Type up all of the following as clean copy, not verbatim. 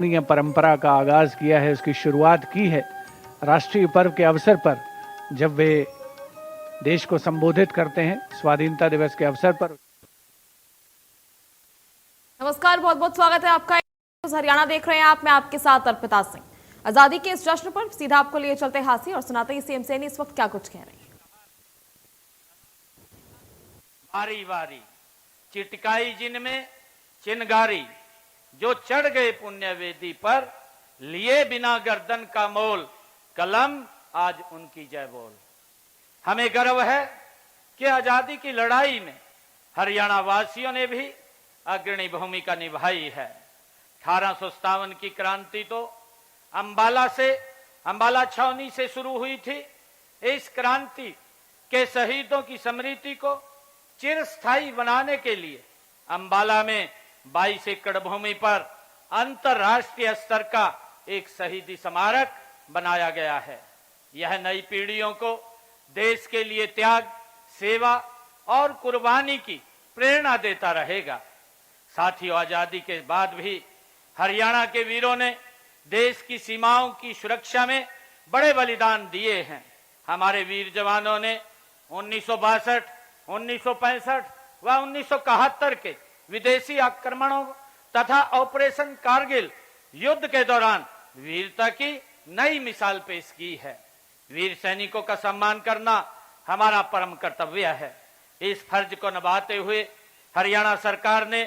परंपरा का आगाज किया है, उसकी शुरुआत की है राष्ट्रीय पर्व के अवसर पर, जब वे देश को संबोधित करते हैं स्वाधीनता दिवस के अवसर पर। नमस्कार, बहुत बहुत स्वागत है आपका। हरियाणा देख रहे हैं आप, मैं आपके साथ अर्पिता सिंह। आजादी के इस जश्न पर सीधा आपको लिए चलते हाथी और सुनाते हैं सीएम सैनी इस वक्त क्या कुछ कह रहे हैं। बारी बारी चिटकाई जिनमें चिनगारी, जो चढ़ गए पुण्य वेदी पर, लिए बिना गर्दन का मोल, कलम आज उनकी जय बोल। हमें गर्व है कि आजादी की लड़ाई में हरियाणा वासियों ने भी अग्रणी भूमिका निभाई है। 1857 की क्रांति तो अंबाला छावनी से शुरू हुई थी। इस क्रांति के शहीदों की स्मृति को चिरस्थायी बनाने के लिए अंबाला में 22 एकड़ भूमि पर अंतर्राष्ट्रीय स्तर का एक शहीदी स्मारक बनाया गया है। यह नई पीढ़ियों को देश के लिए त्याग, सेवा और कुर्बानी की प्रेरणा देता रहेगा। साथियों, आजादी के बाद भी हरियाणा के वीरों ने देश की सीमाओं की सुरक्षा में बड़े बलिदान दिए हैं। हमारे वीर जवानों ने 1962, 1965 व 1971 के विदेशी आक्रमणों तथा ऑपरेशन कारगिल युद्ध के दौरान वीरता की नई मिसाल पेश की है। वीर सैनिकों का सम्मान करना हमारा परम कर्तव्य है। इस फर्ज को निभाते हुए हरियाणा सरकार ने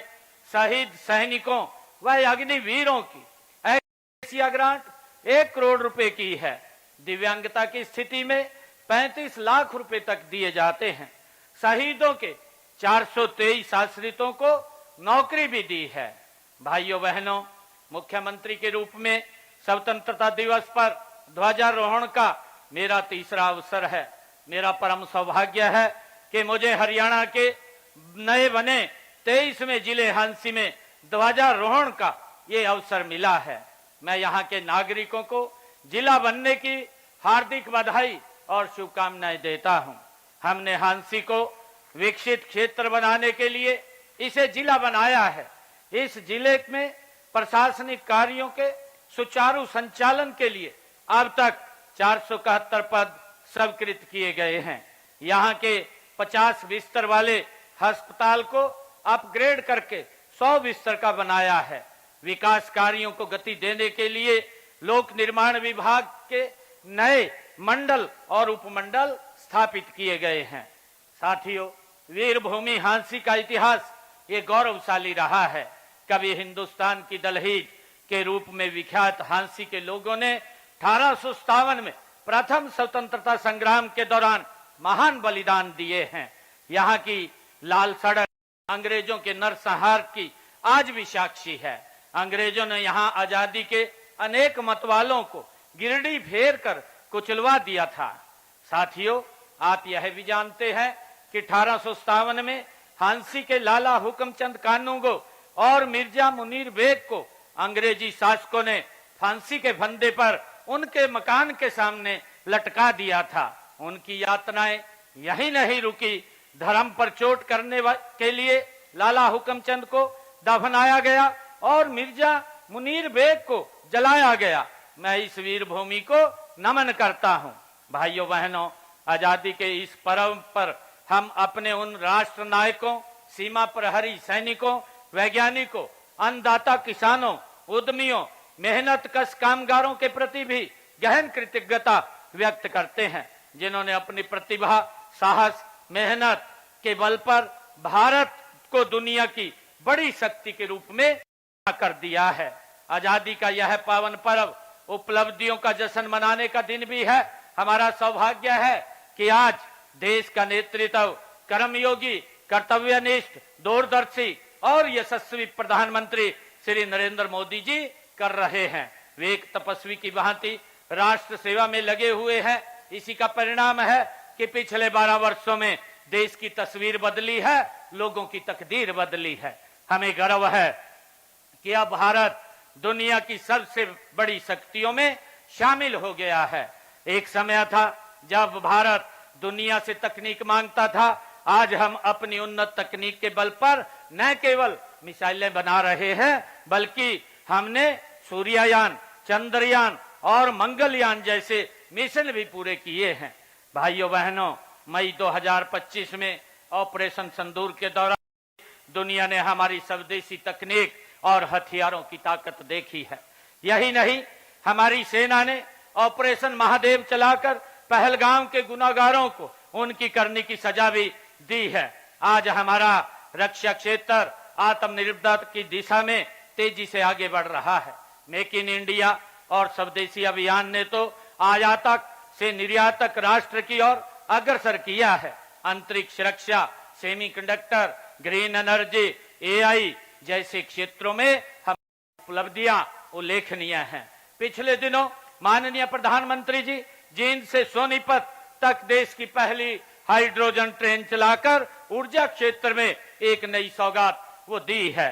शहीद सैनिकों व अग्निवीरों की एशिया ग्रांट 1 करोड़ रुपए की है। दिव्यांगता की स्थिति में 35 लाख रुपए तक दिए जाते हैं। शहीदों के 423 आश्रितों को नौकरी भी दी है। भाइयों बहनों, मुख्यमंत्री के रूप में स्वतंत्रता दिवस पर ध्वजारोहण का मेरा तीसरा अवसर है। मेरा परम सौभाग्य है कि मुझे हरियाणा के नए बने 23वें जिले हांसी में ध्वजारोहण का ये अवसर मिला है। मैं यहाँ के नागरिकों को जिला बनने की हार्दिक बधाई और शुभकामनाएं देता हूँ। हमने हांसी को विकसित क्षेत्र बनाने के लिए इसे जिला बनाया है। इस जिले में प्रशासनिक कार्यों के सुचारू संचालन के लिए अब तक 471 पद स्वीकृत किए गए हैं। यहाँ के 50 बिस्तर वाले अस्पताल को अपग्रेड करके 100 बिस्तर का बनाया है। विकास कार्यों को गति देने के लिए लोक निर्माण विभाग के नए मंडल और उपमंडल स्थापित किए गए हैं। साथियों, वीरभूमि हांसी का इतिहास ये गौरवशाली रहा है। कभी हिंदुस्तान की दलहीज के रूप में विख्यात हांसी के लोगों ने 1857 में प्रथम स्वतंत्रता संग्राम के दौरान महान बलिदान दिए हैं। यहाँ की लाल सड़क अंग्रेजों के नरसंहार की आज भी साक्षी है। अंग्रेजों ने यहाँ आजादी के अनेक मतवालों को गिरडी फेर कर कुचलवा दिया था। साथियों, आप यह भी जानते हैं कि 1857 में हांसी के लाला हुक्मचंद कानूगो और मिर्जा मुनीर बेग को अंग्रेजी शासकों ने फांसी के फंदे पर उनके मकान के सामने लटका दिया था। उनकी यातनाएं यही नहीं रुकी। धर्म पर चोट करने के लिए लाला हुक्मचंद को दफनाया गया और मिर्जा मुनीर बेग को जलाया गया। मैं इस वीर भूमि को नमन करता हूं। भाइयों बहनों, आजादी के इस पर्व पर हम अपने उन राष्ट्र नायकों, सीमा प्रहरी सैनिकों, वैज्ञानिकों, अन्नदाता किसानों, उद्यमियों, मेहनत कश कामगारों के प्रति भी गहन कृतज्ञता व्यक्त करते हैं, जिन्होंने अपनी प्रतिभा, साहस, मेहनत के बल पर भारत को दुनिया की बड़ी शक्ति के रूप में कर दिया है। आजादी का यह पावन पर्व उपलब्धियों का जश्न मनाने का दिन भी है। हमारा सौभाग्य है कि आज देश का नेतृत्व कर्मयोगी, कर्तव्यनिष्ठ, दूरदर्शी और यशस्वी प्रधानमंत्री श्री नरेंद्र मोदी जी कर रहे हैं। वे एक तपस्वी की भांति राष्ट्र सेवा में लगे हुए हैं। इसी का परिणाम है कि पिछले 12 वर्षों में देश की तस्वीर बदली है, लोगों की तकदीर बदली है। हमें गर्व है कि अब भारत दुनिया की सबसे बड़ी शक्तियों में शामिल हो गया है। एक समय था जब भारत दुनिया से तकनीक मांगता था। आज हम अपनी उन्नत तकनीक के बल पर न केवल मिसाइलें बना रहे हैं, बल्कि हमने सूर्ययान, चंद्रयान और मंगलयान जैसे मिशन भी पूरे किए हैं। भाइयों बहनों, मई 2025 में ऑपरेशन सिंदूर के दौरान दुनिया ने हमारी स्वदेशी तकनीक और हथियारों की ताकत देखी है। यही नहीं, हमारी सेना ने ऑपरेशन महादेव चलाकर पहलगाम के गुनाहगारों को उनकी करनी की सजा भी दी है। आज हमारा रक्षा क्षेत्र आत्मनिर्भरता की दिशा में तेजी से आगे बढ़ रहा है। मेक इन इंडिया और स्वदेशी अभियान ने तो आयातक से निर्यातक राष्ट्र की ओर अग्रसर किया है। अंतरिक्ष रक्षा, सेमीकंडक्टर, ग्रीन एनर्जी, एआई जैसे क्षेत्रों में हम उपलब्धियां उल्लेखनीय हैं। पिछले दिनों माननीय प्रधानमंत्री जी जींद से सोनीपत तक देश की पहली हाइड्रोजन ट्रेन चलाकर ऊर्जा क्षेत्र में एक नई सौगात वो दी है।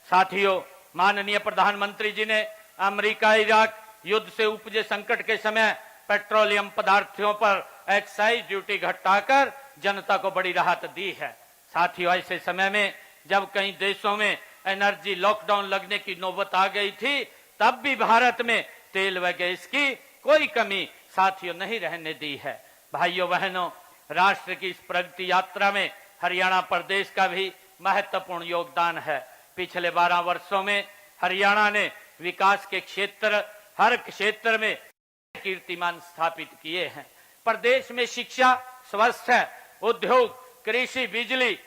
साथियों, माननीय प्रधानमंत्री जी ने अमेरिका इराक युद्ध से उपजे संकट के समय पेट्रोलियम पदार्थों पर एक्साइज ड्यूटी घटाकर जनता को बड़ी राहत दी है। साथियों, ऐसे समय में जब कई देशों में एनर्जी लॉकडाउन लगने की नौबत आ गई थी, तब भी भारत में तेल व गैस की कोई कमी साथियों नहीं रहने दी है। भाइयों बहनों, राष्ट्र की इस प्रगति यात्रा में हरियाणा प्रदेश का भी महत्वपूर्ण योगदान है। पिछले 12 वर्षों में हरियाणा ने विकास के हर क्षेत्र में कीर्तिमान स्थापित किए हैं। प्रदेश में शिक्षा, स्वास्थ्य, उद्योग, कृषि, बिजली,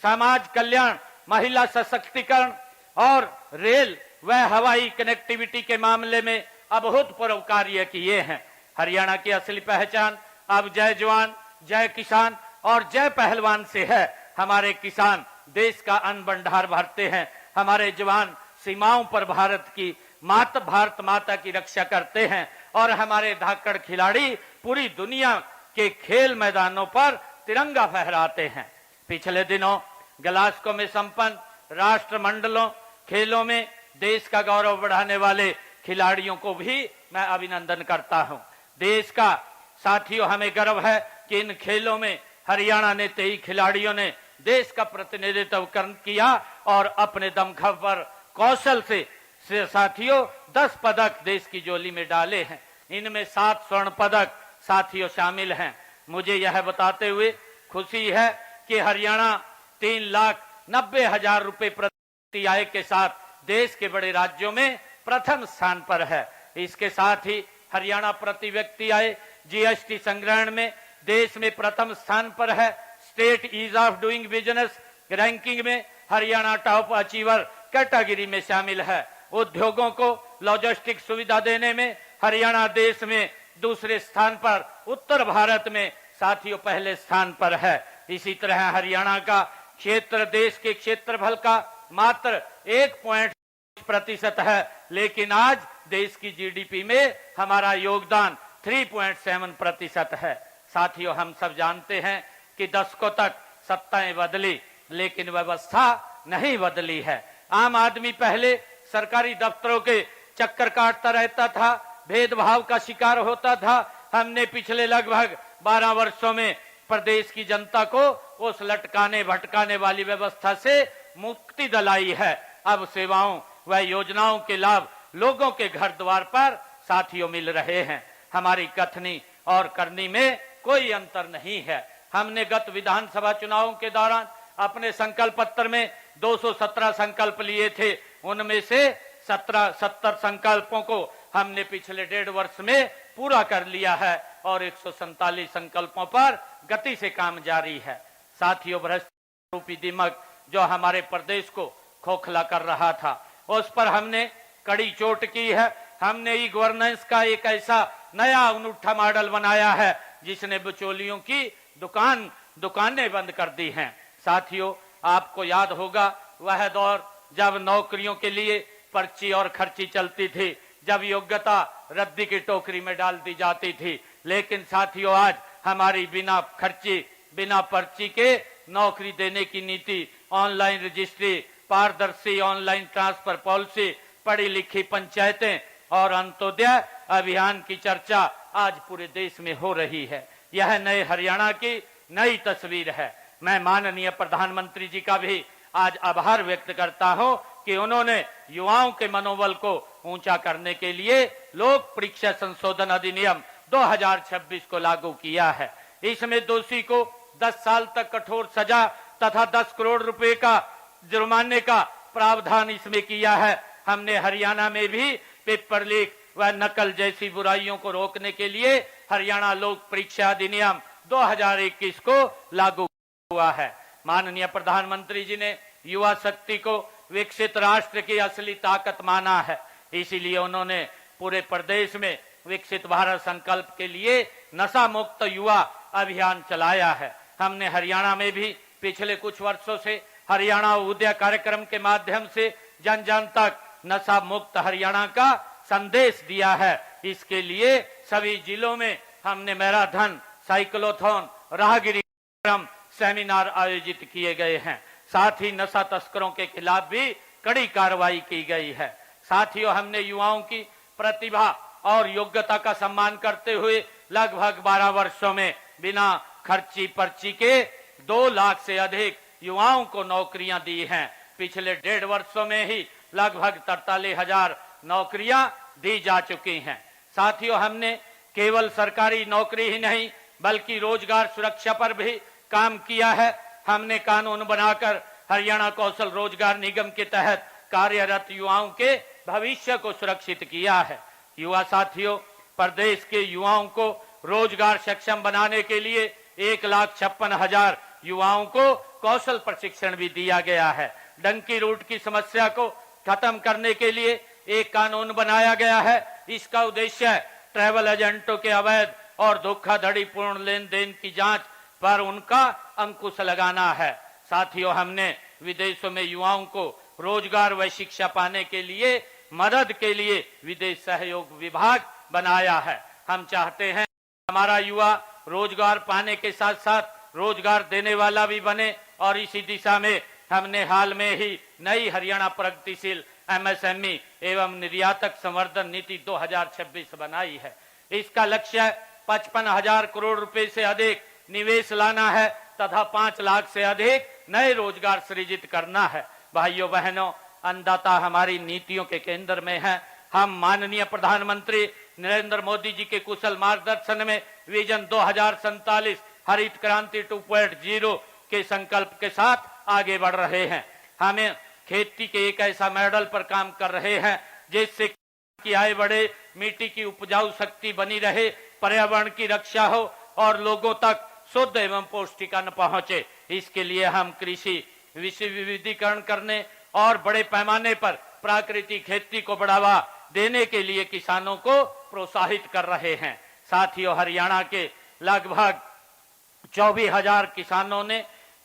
समाज कल्याण, महिला सशक्तिकरण और रेल व हवाई कनेक्टिविटी के मामले में अभूतपूर्व कार्य किए हैं। हरियाणा की असली पहचान अब जय जवान, जय किसान और जय पहलवान से है। हमारे किसान देश का अन्न भंडार भरते हैं, हमारे जवान सीमाओं पर भारत माता की रक्षा करते हैं और हमारे धाकड़ खिलाड़ी पूरी दुनिया के खेल मैदानों पर तिरंगा फहराते हैं। पिछले दिनों ग्लासगो में संपन्न राष्ट्रमंडलों खेलों में देश का गौरव बढ़ाने वाले खिलाड़ियों को भी मैं अभिनंदन करता हूं। देश का साथियों, हमें गर्व है कि इन खेलों में हरियाणा ने 23 खिलाड़ियों ने देश का प्रतिनिधित्व किया और अपने दमखम पर कौशल से साथियों 10 पदक देश की झोली में डाले हैं। इनमें 7 स्वर्ण पदक साथियों शामिल हैं। मुझे यह बताते हुए खुशी है कि हरियाणा 3,90,000 रुपए प्रति आय के साथ देश के बड़े राज्यों में प्रथम स्थान पर है। इसके साथ ही हरियाणा प्रति व्यक्ति आय जीएसटी संग्रहण में देश में प्रथम स्थान पर है। State ease of doing business ranking में हरियाणा टॉप अचीवर कैटेगरी में शामिल है। उद्योगों को लॉजिस्टिक सुविधा देने में हरियाणा देश में दूसरे स्थान पर, उत्तर भारत में साथियों पहले स्थान पर है। इसी तरह हरियाणा का क्षेत्र देश के क्षेत्रफल का मात्र 1% है, लेकिन आज देश की जीडीपी में हमारा योगदान 3.7% है। साथियों, हम सब जानते हैं कि दशकों तक सत्ताएं बदली, लेकिन व्यवस्था नहीं बदली है। आम आदमी पहले सरकारी दफ्तरों के चक्कर काटता रहता था, भेदभाव का शिकार होता था। हमने पिछले लगभग 12 वर्षों में प्रदेश की जनता को उस लटकाने भटकाने वाली व्यवस्था से मुक्ति दिलाई है। अब सेवाओं व योजनाओं के लाभ लोगों के घर द्वार पर साथियों मिल रहे हैं। हमारी कथनी और करनी में कोई अंतर नहीं है। हमने गत विधानसभा चुनावों के दौरान अपने संकल्प पत्र में 217 संकल्प लिए थे। उनमें से 70 संकल्पों को हमने पिछले 1.5 वर्ष में पूरा कर लिया है और 147 संकल्पों पर गति से काम जारी है। साथियों, भ्रष्टाचार रूपी दिमक जो हमारे प्रदेश को खोखला कर रहा था, उस पर हमने कड़ी चोट की है। हमने ई गवर्नेंस का एक ऐसा नया अनूठा मॉडल बनाया है जिसने बिचौलियों की दुकानें बंद कर दी हैं। साथियों, आपको याद होगा वह दौर जब नौकरियों के लिए पर्ची और खर्ची चलती थी, जब योग्यता रद्दी की टोकरी में डाल दी जाती थी। लेकिन साथियों, आज हमारी बिना खर्ची बिना पर्ची के नौकरी देने की नीति, ऑनलाइन रजिस्ट्री, पारदर्शी ऑनलाइन ट्रांसफर पॉलिसी, पढ़ी लिखी पंचायतें और अंत्योदय अभियान की चर्चा आज पूरे देश में हो रही है। यह नए हरियाणा की नई तस्वीर है। मैं माननीय प्रधानमंत्री जी का भी आज आभार व्यक्त करता हूं कि उन्होंने युवाओं के मनोबल को ऊंचा करने के लिए लोक परीक्षा संशोधन अधिनियम 2026 को लागू किया है। इसमें दोषी को 10 साल तक कठोर सजा तथा 10 करोड़ रुपए का जुर्माने का प्रावधान इसमें किया है। हमने हरियाणा में भी पेपर लीक व नकल जैसी बुराइयों को रोकने के लिए हरियाणा लोक परीक्षा अधिनियम 2021 को लागू हुआ है। माननीय प्रधानमंत्री जी ने युवा शक्ति को विकसित राष्ट्र की असली ताकत माना है, इसीलिए उन्होंने पूरे प्रदेश में विकसित भारत संकल्प के लिए नशा मुक्त युवा अभियान चलाया है। हमने हरियाणा में भी पिछले कुछ वर्षों से हरियाणा उदय कार्यक्रम के माध्यम से जन जन तक नशा मुक्त हरियाणा का संदेश दिया है। इसके लिए सभी जिलों में हमने मैराथन, साइक्लोथॉन, राहगिरी सेमिनार आयोजित किए गए हैं। साथ ही नशा तस्करों के खिलाफ भी कड़ी कार्रवाई की गई है। साथियों, हमने युवाओं की प्रतिभा और योग्यता का सम्मान करते हुए लगभग 12 वर्षों में बिना खर्ची पर्ची के 2 लाख से अधिक युवाओं को नौकरियां दी हैं। पिछले 1.5 वर्षों में ही लगभग 43,000 नौकरियां दी जा चुकी हैं। साथियों, हमने केवल सरकारी नौकरी ही नहीं बल्कि रोजगार सुरक्षा पर भी काम किया है। हमने कानून बनाकर हरियाणा कौशल रोजगार निगम के तहत कार्यरत युवाओं के भविष्य को सुरक्षित किया है। युवा साथियों, प्रदेश के युवाओं को रोजगार सक्षम बनाने के लिए 1,56,000 युवाओं को कौशल प्रशिक्षण भी दिया गया है। डंकी रूट की समस्या को खत्म करने के लिए एक कानून बनाया गया है। इसका उद्देश्य ट्रैवल एजेंटों के अवैध और धोखाधड़ीपूर्ण लेन देन की जांच पर उनका अंकुश लगाना है। साथियों, हमने विदेशों में युवाओं को रोजगार व शिक्षा पाने के लिए मदद के लिए विदेश सहयोग विभाग बनाया है। हम चाहते हैं हमारा युवा रोजगार पाने के साथ साथ रोजगार देने वाला भी बने और इसी दिशा में हमने हाल में ही नई हरियाणा प्रगतिशील MSME एवं निर्यातक संवर्धन नीति 2026 बनाई है। इसका लक्ष्य 55,000 करोड़ रुपए से अधिक निवेश लाना है तथा 5 लाख से अधिक नए रोजगार सृजित करना है। भाइयों बहनों, अन्नदाता हमारी नीतियों के केंद्र में है। हम माननीय प्रधानमंत्री नरेंद्र मोदी जी के कुशल मार्गदर्शन में विजन 2047 हरित क्रांति 2.0 के संकल्प के साथ आगे बढ़ रहे हैं। हमें खेती के एक ऐसा मॉडल पर काम कर रहे हैं जिससे की आय बढ़े, मिट्टी की उपजाऊ शक्ति बनी रहे, पर्यावरण की रक्षा हो और लोगों तक शुद्ध एवं पौष्टिक अन्न पहुंचे। इसके लिए हम कृषि विविधीकरण करने और बड़े पैमाने पर प्राकृतिक खेती को बढ़ावा देने के लिए किसानों को प्रोत्साहित कर रहे हैं। साथियों, हरियाणा के लगभग 24,000 किसानों ने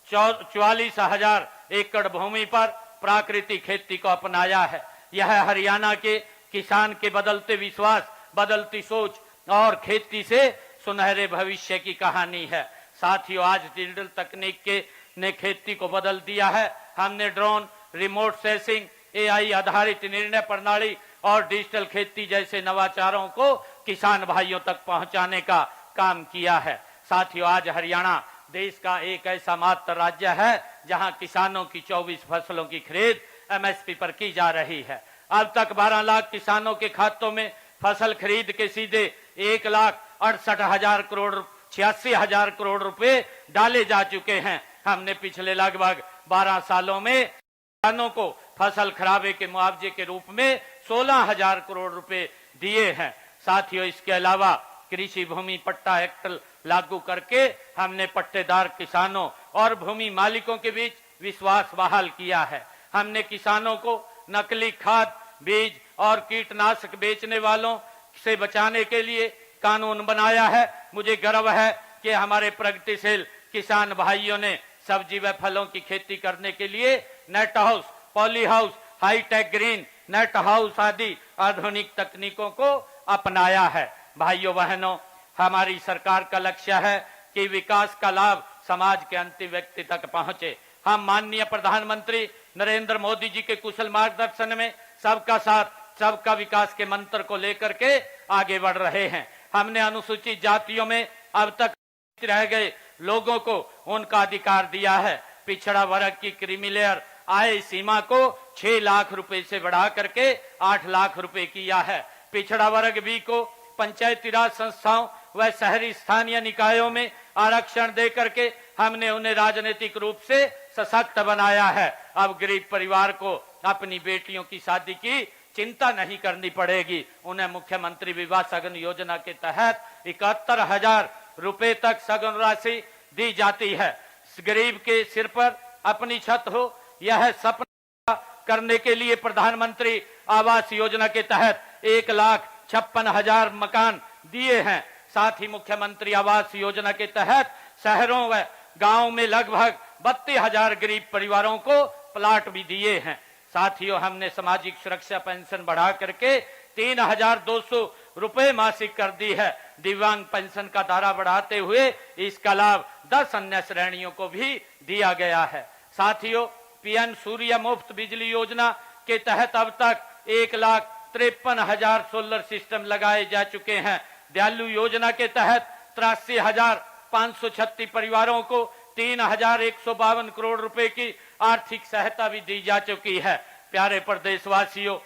44,000 एकड़ भूमि पर प्राकृतिक खेती को अपनाया है। यह हरियाणा के किसान के बदलते विश्वास, बदलती सोच और खेती से सुनहरे भविष्य की कहानी है। साथियों, आज डिजिटल तकनीक ने खेती को बदल दिया है। हमने ड्रोन, रिमोट सेंसिंग, AI आधारित निर्णय प्रणाली और डिजिटल खेती जैसे नवाचारों को किसान भाइयों तक पहुंचाने का काम किया है। साथियों, आज हरियाणा देश का एक ऐसा मात्र राज्य है जहां किसानों की 24 फसलों की खरीद MSP पर की जा रही है। अब तक 12 लाख किसानों के खातों में फसल खरीद के सीधे 1,68,000 करोड़ 86,000 करोड़ रुपए डाले जा चुके हैं। हमने पिछले लगभग 12 सालों में किसानों को फसल खराबे के मुआवजे के रूप में 16,000 करोड़ रुपए दिए हैं। साथियों, इसके अलावा कृषि भूमि पट्टा एक्ट लागू करके हमने पट्टेदार किसानों और भूमि मालिकों के बीच विश्वास बहाल किया है। हमने किसानों को नकली खाद, बीज और कीटनाशक बेचने वालों से बचाने के लिए कानून बनाया है। मुझे गर्व है कि हमारे प्रगतिशील किसान भाइयों ने सब्जी व फलों की खेती करने के लिए net house, poly house, hi-tech green net house आदि आधुनिक तकनीकों को अपनाया है। भाइयों बहनों, हमारी सरकार का लक्ष्य है कि विकास का लाभ समाज के अंतिम व्यक्ति तक पहुंचे। हम माननीय प्रधानमंत्री नरेंद्र मोदी जी के कुशल मार्गदर्शन में सबका साथ, सबका विकास के मंत्र को लेकर के आगे बढ़ रहे हैं। हमने अनुसूचित जातियों में अब तक रह गए लोगों को उनका अधिकार दिया है। पिछड़ा वर्ग की क्रीमी लेयर आय सीमा को 6 लाख रुपए से बढ़ा करके 8 लाख रुपए किया है। पिछड़ा वर्ग बी को पंचायती राज संस्थाओं व शहरी स्थानीय निकायों में आरक्षण दे करके हमने उन्हें राजनीतिक रूप से सशक्त बनाया है। अब गरीब परिवार को अपनी बेटियों की शादी की चिंता नहीं करनी पड़ेगी। उन्हें मुख्यमंत्री विवाह सगन योजना के तहत 71,000 रुपए तक सगन राशि दी जाती है। गरीब के सिर पर अपनी छत हो, यह सपना करने के लिए प्रधानमंत्री आवास योजना के तहत 1,56,000 मकान दिए हैं। साथ ही मुख्यमंत्री आवास योजना के तहत शहरों व गांवों में लगभग 32,000 गरीब परिवारों को प्लाट भी दिए हैं। साथियों, हमने सामाजिक सुरक्षा पेंशन बढ़ा करके 3,200 रुपए मासिक कर दी है। दिव्यांग पेंशन का दायरा बढ़ाते हुए इसका लाभ 10 अन्य श्रेणियों को भी दिया गया है। साथियों, पीएम सूर्य मुफ्त बिजली योजना के तहत अब तक 1,53,000 सोलर सिस्टम लगाए जा चुके हैं। दयालु योजना के तहत 83,536 परिवारों को 3,152 करोड़ रुपए की आर्थिक सहायता भी दी जा चुकी है। प्यारे प्रदेशवासियों,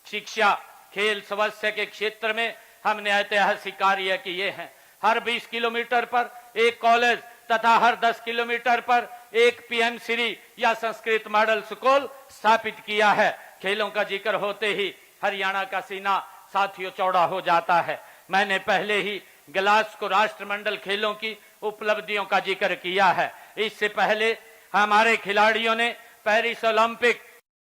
शिक्षा, खेल, स्वास्थ्य के क्षेत्र में हमने ऐतिहासिक कार्य किए हैं। हर 20 किलोमीटर पर एक कॉलेज तथा हर 10 किलोमीटर पर एक पीएम श्री या संस्कृत मॉडल स्कूल स्थापित किया है। खेलों का जिक्र होते ही हरियाणा का सीना साथियों चौड़ा हो जाता है। मैंने पहले ही ग्लासगो राष्ट्रमंडल खेलों की उपलब्धियों का जिक्र किया है। इससे पहले हमारे खिलाड़ियों ने पेरिस ओलंपिक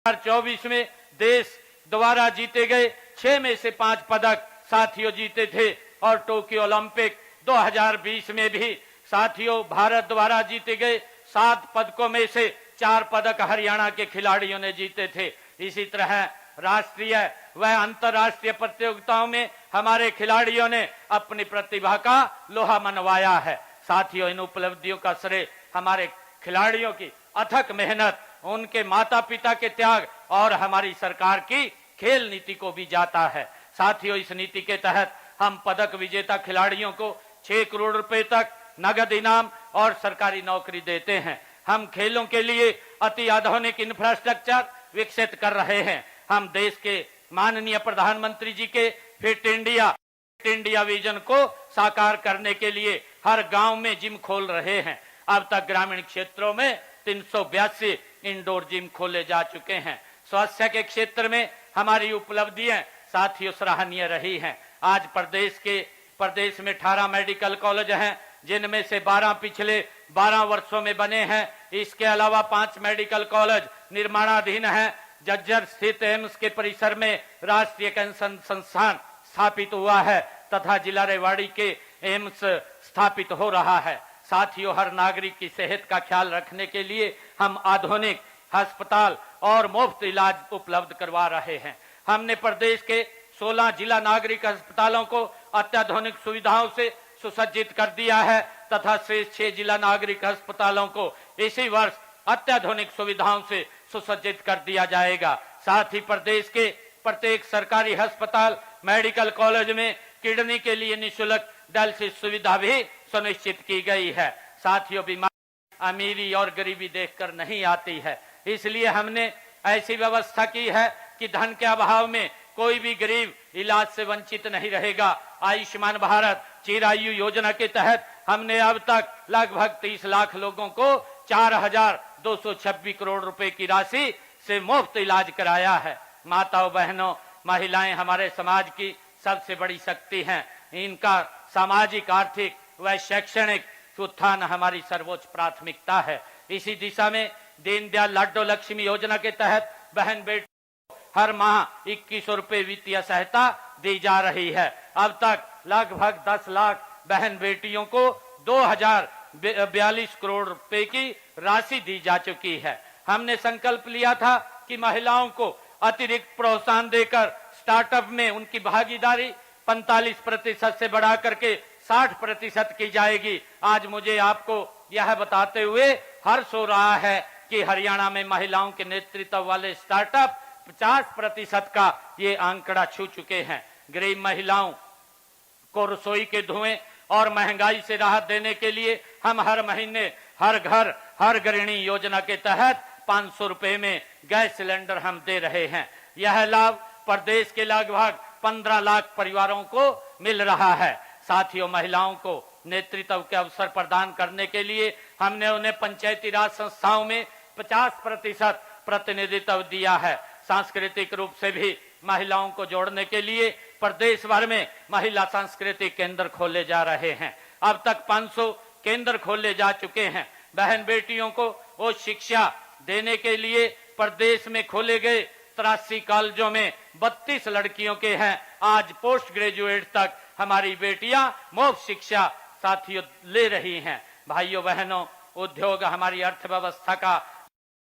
2024 में देश द्वारा जीते गए 6 में से 5 पदक साथियों जीते थे और टोक्यो ओलंपिक 2020 में भी साथियों भारत द्वारा जीते गए 7 पदकों में से 4 पदक हरियाणा के खिलाड़ियों ने जीते थे। इसी तरह राष्ट्रीय व अंतर्राष्ट्रीय प्रतियोगिताओं में हमारे खिलाड़ियों ने अपनी प्रतिभा का लोहा मनवाया है। साथियों, इन उपलब्धियों का श्रेय हमारे खिलाड़ियों की अथक मेहनत, उनके माता पिता के त्याग और हमारी सरकार की खेल नीति को भी जाता है। साथियों, इस नीति के तहत हम पदक विजेता खिलाड़ियों को 6 करोड़ रुपए तक नगद इनाम और सरकारी नौकरी देते हैं। हम खेलों के लिए अति आधुनिक इंफ्रास्ट्रक्चर विकसित कर रहे हैं। हम देश के माननीय प्रधानमंत्री जी के फिट इंडिया विजन को साकार करने के लिए हर गांव में जिम खोल रहे हैं। अब तक ग्रामीण क्षेत्रों में 382 इंडोर जिम खोले जा चुके हैं। स्वास्थ्य के क्षेत्र में हमारी उपलब्धियां साथियों सराहनीय रही हैं। आज प्रदेश में 18 मेडिकल कॉलेज हैं, जिनमें से 12 पिछले 12 वर्षों में बने हैं। इसके अलावा 5 मेडिकल कॉलेज निर्माणाधीन हैं। जज्जर स्थित एम्स के परिसर में राष्ट्रीय कैंसर संस्थान स्थापित हुआ है तथा जिला रेवाड़ी के एम्स स्थापित हो रहा है। साथियों, हर नागरिक की सेहत का ख्याल रखने के लिए हम आधुनिक अस्पताल और मुफ्त इलाज उपलब्ध करवा रहे हैं। हमने प्रदेश के 16 जिला नागरिक अस्पतालों को अत्याधुनिक सुविधाओं से सुसज्जित कर दिया है तथा शेष 6 जिला नागरिक अस्पतालों को इसी वर्ष अत्याधुनिक सुविधाओं से सुसज्जित कर दिया जाएगा। साथ ही प्रदेश के प्रत्येक सरकारी अस्पताल मेडिकल कॉलेज में किडनी के लिए निःशुल्क डायलिसिस सुविधा भी सुनिश्चित की गई है। साथियों, बीमारी अमीरी और गरीबी देखकर नहीं आती है, इसलिए हमने ऐसी व्यवस्था की है कि धन के अभाव में कोई भी गरीब इलाज से वंचित नहीं रहेगा। आयुष्मान भारत चिरायु योजना के तहत हमने अब तक लगभग 30 लाख लोगों को 4,226 करोड़ रुपए की राशि से मुफ्त इलाज कराया है। माताओं, बहनों, महिलाएं हमारे समाज की सबसे बड़ी शक्ति हैं। इनका सामाजिक, आर्थिक व शैक्षणिक उत्थान हमारी सर्वोच्च प्राथमिकता है। इसी दिशा में दीनदयाल लाडो लक्ष्मी योजना के तहत बहन बेटी हर माह 2100 रुपए वित्तीय सहायता दी जा रही है। अब तक लगभग 10 लाख बहन बेटियों को 2,042 करोड़ रुपए की राशि दी जा चुकी है। हमने संकल्प लिया था कि महिलाओं को अतिरिक्त प्रोत्साहन देकर स्टार्टअप में उनकी भागीदारी 45% से बढ़ा करके 60% की जाएगी। आज मुझे आपको यह बताते हुए हर्ष हो रहा है कि हरियाणा में महिलाओं के नेतृत्व वाले स्टार्टअप 50% का ये आंकड़ा छू चुके हैं। गरीब महिलाओं को रसोई के धुएं और महंगाई से राहत देने के लिए हम हर महीने हर घर हर गृहिणी योजना के तहत 500 रुपए में गैस सिलेंडर हम दे रहे हैं। यह लाभ प्रदेश के लगभग 15 लाख परिवारों को मिल रहा है। साथियों, महिलाओं को नेतृत्व के अवसर प्रदान करने के लिए हमने उन्हें पंचायती राज संस्थाओं में 50% प्रतिनिधित्व दिया है। सांस्कृतिक रूप से भी महिलाओं को जोड़ने के लिए प्रदेश भर में महिला सांस्कृतिक केंद्र खोले जा रहे हैं। अब तक 500 केंद्र खोले जा चुके हैं। बहन बेटियों को वो शिक्षा देने के लिए प्रदेश में खोले गए 83 कॉलेजों में 32 लड़कियों के हैं। आज पोस्ट ग्रेजुएट तक हमारी बेटियां मुफ्त शिक्षा साथियों ले रही हैं। भाइयों बहनों, उद्योग हमारी अर्थव्यवस्था का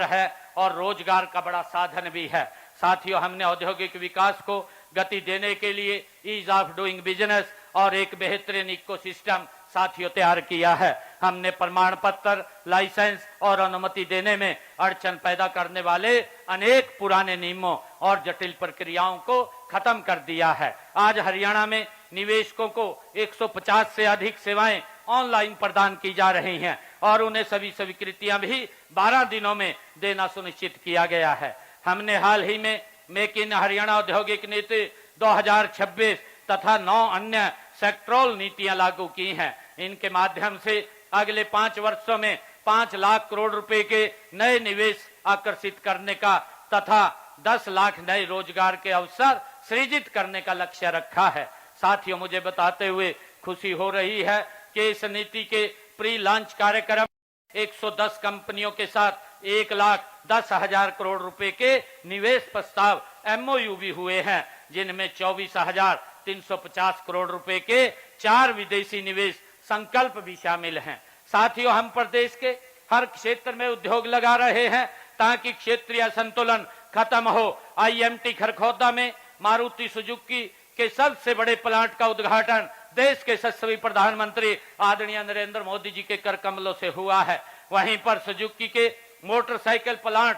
है और रोजगार का बड़ा साधन भी है। साथियों, हमने औद्योगिक विकास को गति देने के लिए ईज ऑफ डूइंग बिजनेस और एक बेहतरीन इकोसिस्टम साथियों तैयार किया है। हमने प्रमाण पत्र, लाइसेंस और अनुमति देने में अड़चन पैदा करने वाले अनेक पुराने नियमों और जटिल प्रक्रियाओं को खत्म कर दिया है। आज हरियाणा में निवेशकों को 150 से अधिक सेवाएं ऑनलाइन प्रदान की जा रही हैं और उन्हें सभी स्वीकृतियां भी 12 दिनों में देना सुनिश्चित किया गया है। हमने हाल ही में मेक इन हरियाणा औद्योगिक नीति 2026 तथा 9 अन्य सेक्टरल नीतियां लागू की हैं। इनके माध्यम से अगले 5 वर्षों में 5 लाख करोड़ रुपए के नए निवेश आकर्षित करने का तथा 10 लाख नए रोजगार के अवसर सृजित करने का लक्ष्य रखा है। साथियों, मुझे बताते हुए खुशी हो रही है कि इस नीति के प्री लॉन्च कार्यक्रम 110 कंपनियों के साथ 1,10,000 करोड़ रुपए के निवेश प्रस्ताव MOU भी हुए हैं, जिनमें 24,350 करोड़ रुपए के 4 विदेशी निवेश संकल्प भी शामिल हैं। साथियों, हम प्रदेश के हर क्षेत्र में उद्योग लगा रहे हैं ताकि क्षेत्रीय संतुलन खत्म हो। IMT खरखौदा में मारुति सुजुकी के सबसे बड़े प्लांट का उद्घाटन देश के यशस्वी प्रधानमंत्री आदरणीय नरेंद्र मोदी जी के कर कमलों से हुआ है। वहीं पर सुजुकी के मोटरसाइकिल प्लांट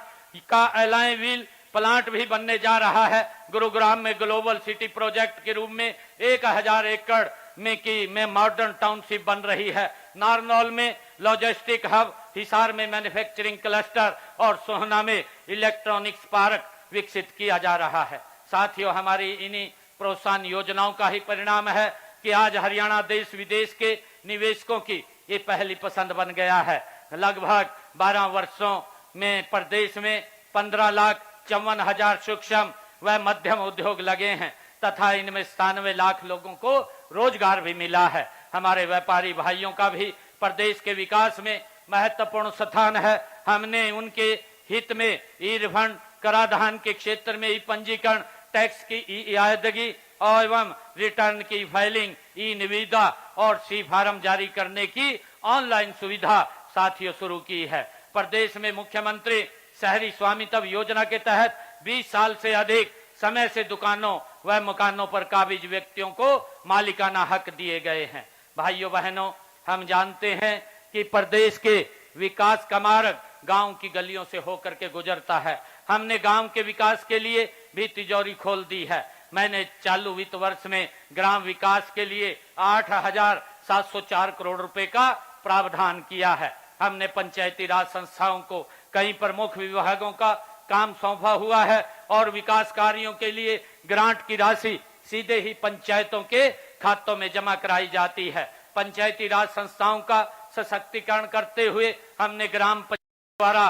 का एलाय व्हील प्लांट भी बनने जा रहा है। गुरुग्राम में ग्लोबल सिटी प्रोजेक्ट के रूप में 1000 एकड़ में मॉडर्न टाउनशिप बन रही है। नारनौल में लॉजिस्टिक हब, हिसार में मैन्युफैक्चरिंग क्लस्टर और सोहना में इलेक्ट्रॉनिक्स पार्क विकसित किया जा रहा है। साथियों, हमारी इन्हीं प्रोत्साहन योजनाओं का ही परिणाम है कि आज हरियाणा देश विदेश के निवेशकों की ये पहली पसंद बन गया है। लगभग 12 वर्षों में प्रदेश में 15,54,000 सूक्ष्म व मध्यम उद्योग लगे हैं तथा इनमें 97 लाख लोगों को रोजगार भी मिला है। हमारे व्यापारी भाइयों का भी प्रदेश के विकास में महत्वपूर्ण स्थान है। हमने उनके हित में ई रिफंड, कराधान के क्षेत्र में ई पंजीकरण, टैक्स की ई अदायगी एवं रिटर्न की फाइलिंग, ई निविदा और सी फार्म जारी करने की ऑनलाइन सुविधा साथियों शुरू की है। प्रदेश में मुख्यमंत्री शहरी स्वामित्व योजना के तहत 20 साल से अधिक समय से दुकानों व मकानों पर काबिज व्यक्तियों को मालिकाना हक दिए गए हैं। भाइयों बहनों, हम जानते हैं कि प्रदेश के विकास का मार्ग गांव की गलियों से होकर के गुजरता है। हमने गांव के विकास के लिए भी तिजोरी खोल दी है। मैंने चालू वित्त वर्ष में ग्राम विकास के लिए 8,704 करोड़ रुपए का प्रावधान किया है। हमने पंचायती राज संस्थाओं को कई प्रमुख विभागों का काम सौंपा हुआ है और विकास कार्यों के लिए ग्रांट की राशि सीधे ही पंचायतों के खातों में जमा कराई जाती है। पंचायती राज संस्थाओं का सशक्तिकरण करते हुए हमने ग्राम पंचायत द्वारा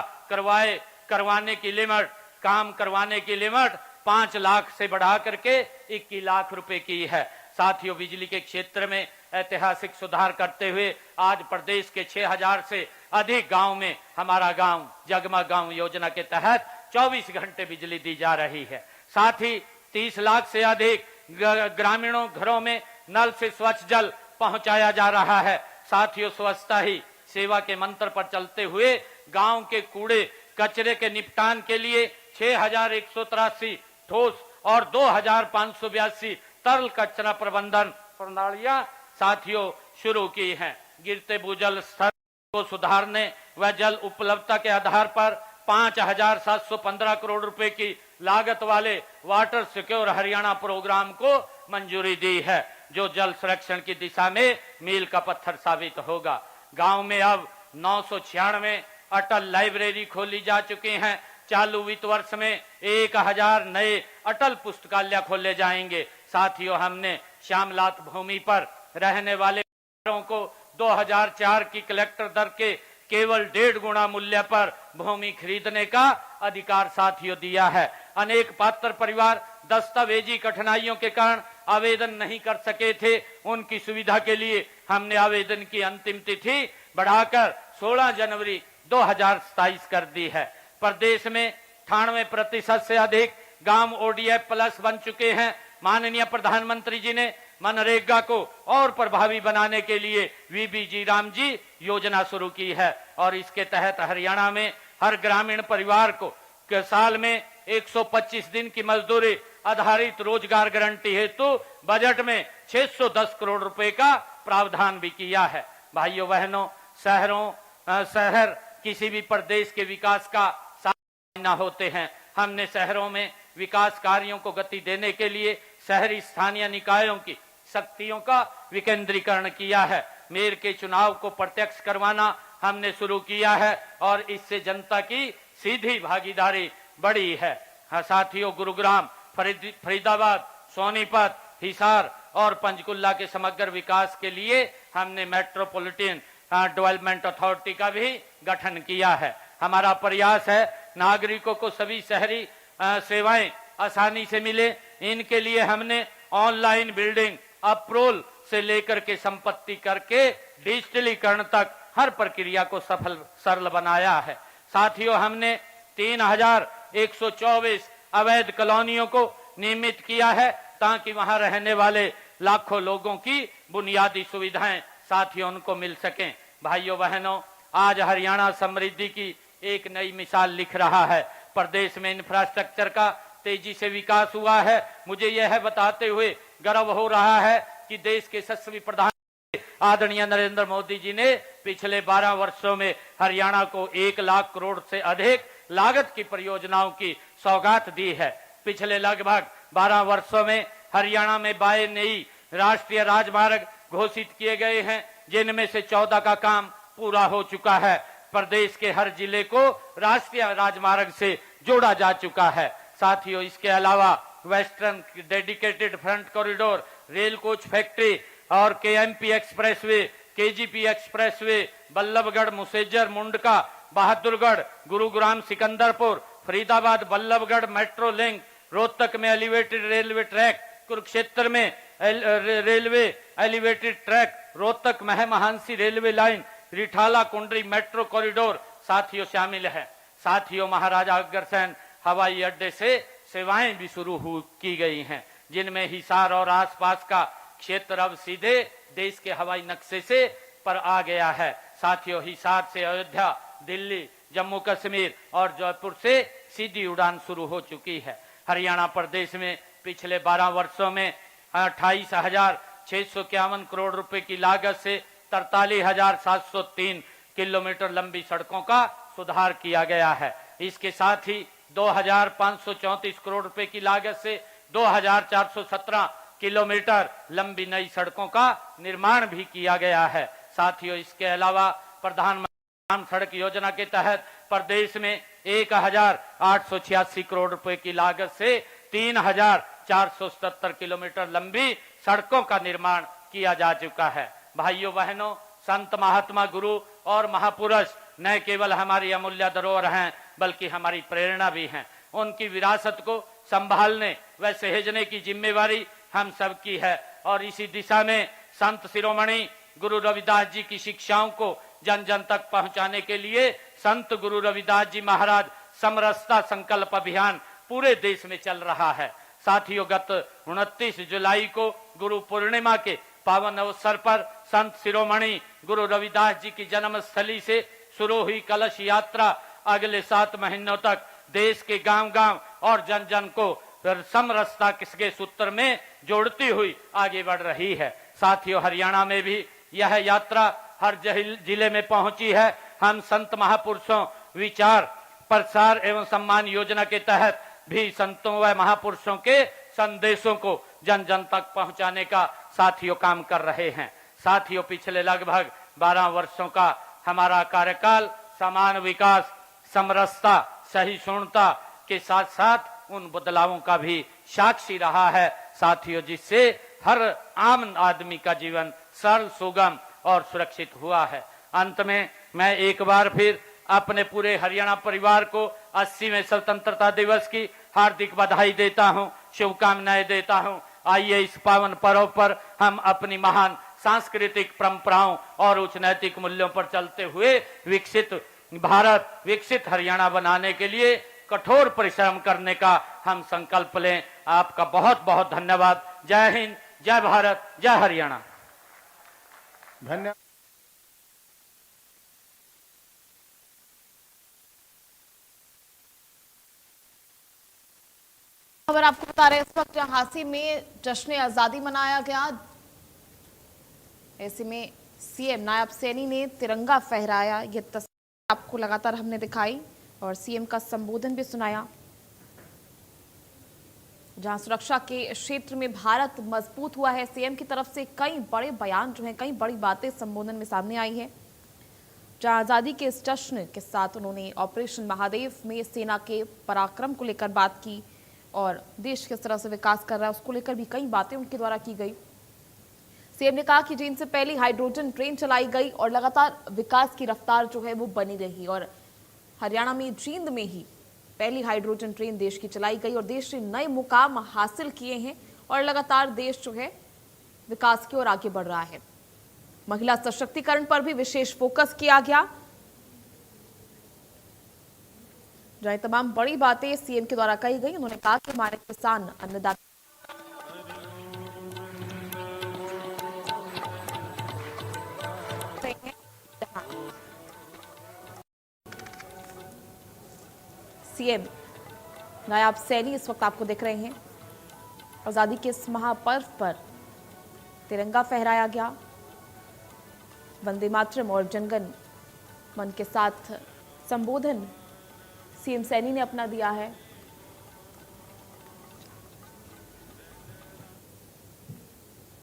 करवाने की लिमिट, काम करवाने की लिमिट 5 लाख से बढ़ा करके 21 लाख रुपए की है। साथियों, बिजली के क्षेत्र में ऐतिहासिक सुधार करते हुए आज प्रदेश के 6,000 से अधिक गांव में हमारा गांव जगमग गांव योजना के तहत 24 घंटे बिजली दी जा रही है। साथ ही 30 लाख से अधिक ग्रामीणों घरों में नल से स्वच्छ जल पहुंचाया जा रहा है। साथियों, स्वच्छता ही सेवा के मंत्र पर चलते हुए गांव के कूड़े कचरे के निपटान के लिए 6,183 ठोस और 2,582 तरल कचरा प्रबंधन प्रणालियां साथियों शुरू की हैं। गिरते भूजल स्तर को सुधारने व जल उपलब्धता के आधार पर 5,715 करोड़ रुपए की लागत वाले वाटर सिक्योर हरियाणा प्रोग्राम को मंजूरी दी है, जो जल संरक्षण की दिशा में मील का पत्थर साबित होगा। गांव में अब 996 अटल लाइब्रेरी खोली जा चुकी हैं। चालू वित्त वर्ष में 1000 नए अटल पुस्तकालय खोले जाएंगे। साथियों, हमने श्यामलात भूमि पर रहने वाले को 2004 की कलेक्टर दर के केवल 1.5 गुना मूल्य पर भूमि खरीदने का अधिकार साथियों दिया है। अनेक पात्र परिवार दस्तावेजी कठिनाइयों के कारण आवेदन नहीं कर सके थे। उनकी सुविधा के लिए हमने आवेदन की अंतिम तिथि बढ़ाकर 16 जनवरी 2027 कर दी है। प्रदेश में 98% से अधिक गांव ओडीएफ प्लस बन चुके हैं। माननीय प्रधानमंत्री जी ने मनरेगा को और प्रभावी बनाने के लिए वीबीजी राम जी योजना शुरू की है और इसके तहत हरियाणा में हर ग्रामीण परिवार को साल में 125 दिन की मजदूरी आधारित रोजगार गारंटी हेतु बजट में 610 करोड़ रुपए का प्रावधान भी किया है। भाइयों बहनों, शहर किसी भी प्रदेश के विकास का साधन होते हैं। हमने शहरों में विकास कार्यों को गति देने के लिए शहरी स्थानीय निकायों की शक्तियों का विकेंद्रीकरण किया है। मेयर के चुनाव को प्रत्यक्ष करवाना हमने शुरू किया है और इससे जनता की सीधी भागीदारी बढ़ी है। साथियों, गुरुग्राम, फरीदाबाद, सोनीपत, हिसार और पंचकुला के समग्र विकास के लिए हमने मेट्रोपॉलिटन डेवलपमेंट अथॉरिटी का भी गठन किया है। हमारा प्रयास है नागरिकों को सभी शहरी सेवाएं आसानी से मिले। इनके लिए हमने ऑनलाइन बिल्डिंग अप्रूवल से लेकर के संपत्ति करके डिजिटलीकरण तक हर प्रक्रिया को सरल बनाया है। साथियों, हमने 3124 अवैध कॉलोनियों को नियमित किया है ताकि वहां रहने वाले लाखों लोगों की बुनियादी सुविधाएं साथियों उनको मिल सकें। भाइयों बहनों, आज हरियाणा समृद्धि की एक नई मिसाल लिख रहा है। प्रदेश में इंफ्रास्ट्रक्चर का तेजी से विकास हुआ है। मुझे यह बताते हुए गर्व हो रहा है कि देश के यशस्वी प्रधानमंत्री आदरणीय नरेंद्र मोदी जी ने पिछले 12 वर्षों में हरियाणा को 1 लाख करोड़ से अधिक लागत की परियोजनाओं की सौगात दी है। पिछले लगभग 12 वर्षों में हरियाणा में 22 नई राष्ट्रीय राजमार्ग घोषित किए गए हैं, जिनमें से 14 का काम पूरा हो चुका है। प्रदेश के हर जिले को राष्ट्रीय राजमार्ग से जोड़ा जा चुका है। साथियों, इसके अलावा western dedicated freight corridor, rail coach factory और KMP expressway, KGP expressway, Ballabhgarh, Mujesar, Mundka, Bahadurgarh, Gurugram, Sikanderpur, Faridabad, Ballabhgarh metro link, Rohtak में एलिवेटेड रेलवे ट्रैक, कुरुक्षेत्र में railway elevated track, Rohtak Meham Hansi railway line, Rithala Kundli metro corridor साथियों शामिल है। साथियों, महाराजा अग्रसेन हवाई अड्डे से सेवाएं भी शुरू की गई हैं, जिनमें हिसार और आसपास का क्षेत्र अब सीधे देश के हवाई नक्शे से पर आ गया है। साथियों, हिसार से अयोध्या, दिल्ली, जम्मू कश्मीर और जयपुर से सीधी उड़ान शुरू हो चुकी है। हरियाणा प्रदेश में पिछले 12 वर्षों में 28,651 करोड़ रुपए की लागत से 43,703 किलोमीटर लंबी सड़कों का सुधार किया गया है। इसके साथ ही 2,534 करोड़ रुपए की लागत से 2,417 किलोमीटर लंबी नई सड़कों का निर्माण भी किया गया है। साथियों, इसके अलावा प्रधानमंत्री ग्राम सड़क योजना के तहत प्रदेश में 1,886 करोड़ रुपए की लागत से 3,477 किलोमीटर लंबी सड़कों का निर्माण किया जा चुका है। भाइयों बहनों, संत महात्मा गुरु और महापुरुष न केवल हमारी अमूल्य धरोहर हैं बल्कि हमारी प्रेरणा भी हैं। उनकी विरासत को संभालने व सहेजने की जिम्मेवारी हम सब की है और इसी दिशा में संत शिरोमणि गुरु रविदास जी की शिक्षाओं को जन जन तक पहुंचाने के लिए संत गुरु रविदास जी महाराज समरसता संकल्प अभियान पूरे देश में चल रहा है। साथियों, गत 29 जुलाई को गुरु पूर्णिमा के पावन अवसर पर संत शिरोमणि गुरु रविदास जी की जन्मस्थली से शुरू हुई कलश यात्रा अगले 7 महीनों तक देश के गांव-गांव और जन जन को समरसता के सूत्र में जोड़ती हुई आगे बढ़ रही है। साथियों, हरियाणा में भी यह यात्रा हर जिले में पहुंची है। हम संत महापुरुषों विचार प्रसार एवं सम्मान योजना के तहत भी संतों व महापुरुषों के संदेशों को जन जन तक पहुंचाने का साथियों काम कर रहे हैं। साथियों, पिछले लगभग 12 वर्षों का हमारा कार्यकाल समान विकास, समरसता, सहिष्णुता के साथ साथ उन बदलावों का भी साक्षी रहा है साथियों, जिससे हर आम आदमी का जीवन सरल, सुगम और सुरक्षित हुआ है। अंत में मैं एक बार फिर अपने पूरे हरियाणा परिवार को 80वें स्वतंत्रता दिवस की हार्दिक बधाई देता हूं, शुभकामनाएं देता हूं। आइए इस पावन पर्व पर हम अपनी महान सांस्कृतिक परंपराओं और उच्च नैतिक मूल्यों पर चलते हुए विकसित भारत, विकसित हरियाणा बनाने के लिए कठोर परिश्रम करने का हम संकल्प लें। आपका बहुत बहुत धन्यवाद। जय हिंद, जय भारत, जय हरियाणा। धन्यवाद। खबर आपको बता रहे हैं, इस वक्त झांसी में जश्न आजादी मनाया गया। ऐसे में सीएम नायब सैनी ने तिरंगा फहराया। ये तस्वीर आपको लगातार हमने दिखाई और सीएम का संबोधन भी सुनाया, जहां सुरक्षा के क्षेत्र में भारत मजबूत हुआ है। सीएम की तरफ से कई बड़े बयान जो हैं, कई बड़ी बातें संबोधन में सामने आई है। जहां आजादी के इस जश्न के साथ उन्होंने ऑपरेशन महादेव में सेना के पराक्रम को लेकर बात की और देश किस तरह से विकास कर रहा है उसको लेकर भी कई बातें उनके द्वारा की गई। सीएम ने कहा कि चीन से पहली हाइड्रोजन ट्रेन चलाई गई और लगातार विकास की रफ्तार जो है वो बनी रही और हरियाणा में जींद में ही पहली हाइड्रोजन ट्रेन देश की चलाई गई और देश ने नए मुकाम हासिल किए हैं और लगातार देश जो है विकास की ओर आगे बढ़ रहा है। महिला सशक्तिकरण पर भी विशेष फोकस किया गया, जहां तमाम बड़ी बातें सीएम के द्वारा कही गई। उन्होंने कहा कि हमारे किसान अन्नदाता सीएम नायब सैनी इस वक्त आपको दिख रहे हैं। आजादी के इस महापर्व पर तिरंगा फहराया गया, वंदे मातरम और जनगण मन के साथ संबोधन सीएम सैनी ने अपना दिया है।